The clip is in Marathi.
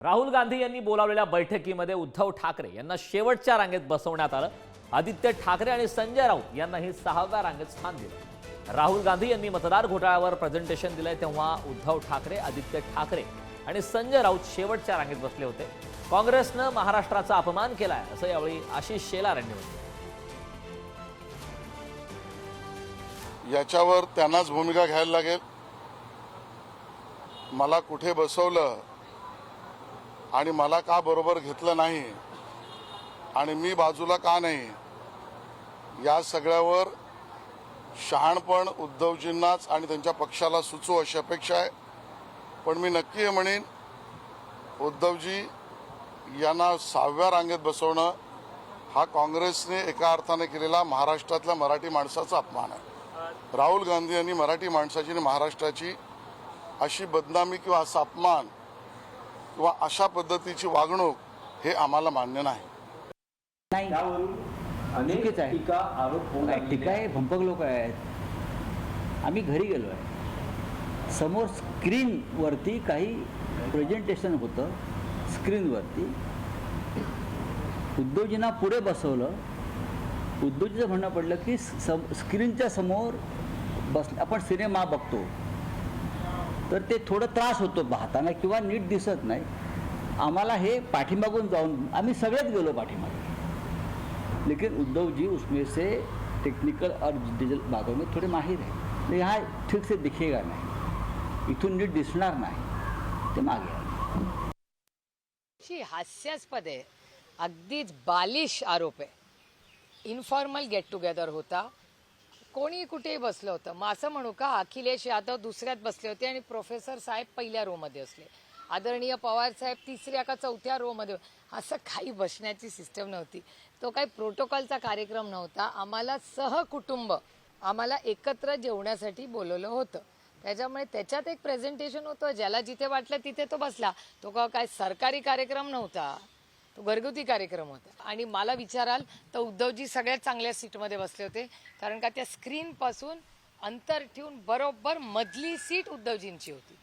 राहुल गांधी यांनी बोलावलेल्या बैठकीमध्ये उद्धव ठाकरे यांना शेवटच्या रांगेत बसवण्यात आलं। आदित्य ठाकरे आणि संजय राऊत यांनाही 6व्या रांगेत स्थान दिलं। राहुल गांधी यांनी मतदार घोटाळ्यावर प्रेझेंटेशन दिले तेव्हा उद्धव ठाकरे, आदित्य ठाकरे आणि संजय राऊत शेवटच्या रांगेत बसले होते। काँग्रेसनं महाराष्ट्राचा अपमान केलाय असं यावेळी आशिष शेलार यांनी म्हटलं। याच्यावर त्यांनाच भूमिका घ्यायला लागेल। मला कुठे बसवलं आणि मला का बरोबर घेतलं नाही आणि मी बाजूला का नाही, या सगळ्यावर शहाणपण उद्धवजींनाच आणि त्यांच्या पक्षाला सुचू अशी अपेक्षा आहे। पण मी नक्की हे म्हणेन, उद्धवजी यांना 6व्या रांगेत बसवणं हा काँग्रेसने एका अर्थाने केलेला महाराष्ट्रातल्या मराठी माणसाचा अपमान आहे। राहुल गांधी यांनी मराठी माणसाची आणि महाराष्ट्राची अशी बदनामी किंवा असा अपमान किंवा अशा पद्धतीची वागणूक हे आम्हाला मान्य नाही। चुकीचं आहे। टीका आहे, भंपक लोक आहेत। आम्ही घरी गेलो आहे, समोर स्क्रीनवरती काही प्रेझेंटेशन होतं। स्क्रीनवरती उद्धवजींना पुढे बसवलं। उद्धवजीचं म्हणणं पडलं की स्क्रीनच्या समोर आपण सिनेमा बघतो तर ते थोडं त्रास होतो पाहताना किंवा नीट दिसत नाही। आम्हाला हे पाठीमागून जाऊन आम्ही सगळेच गेलो पाठीमागे, लेकिन उद्धव जी उसमें से टेक्निकल और डिजिटल बातों में थोड़े माहिर है। तो यहाँ ठीक से दिखेगा नहीं, इथून नीट दिसणार नाही, ते मागे आहे। हास्यास्पद आहे, अगदीच बालिश आरोप आहे। इन्फॉर्मल गेट टुगेदर होता, कोणी कुठेही बसलं होतं। मग असं म्हणू का, अखिलेश यादव दुसऱ्यात बसले होते आणि प्रोफेसर साहेब पहिल्या रो मध्ये असले, आदरणीय पवार साहेब तिसऱ्या का चौथ्या रो मध्ये। असं काही बसण्याची सिस्टम नव्हती, तो काही प्रोटोकॉलचा कार्यक्रम नव्हता। आम्हाला सहकुटुंब आम्हाला एकत्र जेवण्यासाठी बोलवलं होतं, त्याच्यामुळे त्याच्यात एक प्रेझेंटेशन होतं। ज्याला जिथे वाटलं तिथे तो बसला। तो काय सरकारी कार्यक्रम नव्हता, तो घरगुती कार्यक्रम होता। आणि मला विचाराल तर उद्धवजी सगळ्यात चांगल्या सीटमध्ये बसले होते, कारण का त्या स्क्रीन पासून अंतर ठेवून बरोबर मधली सीट उद्धवजींची होती।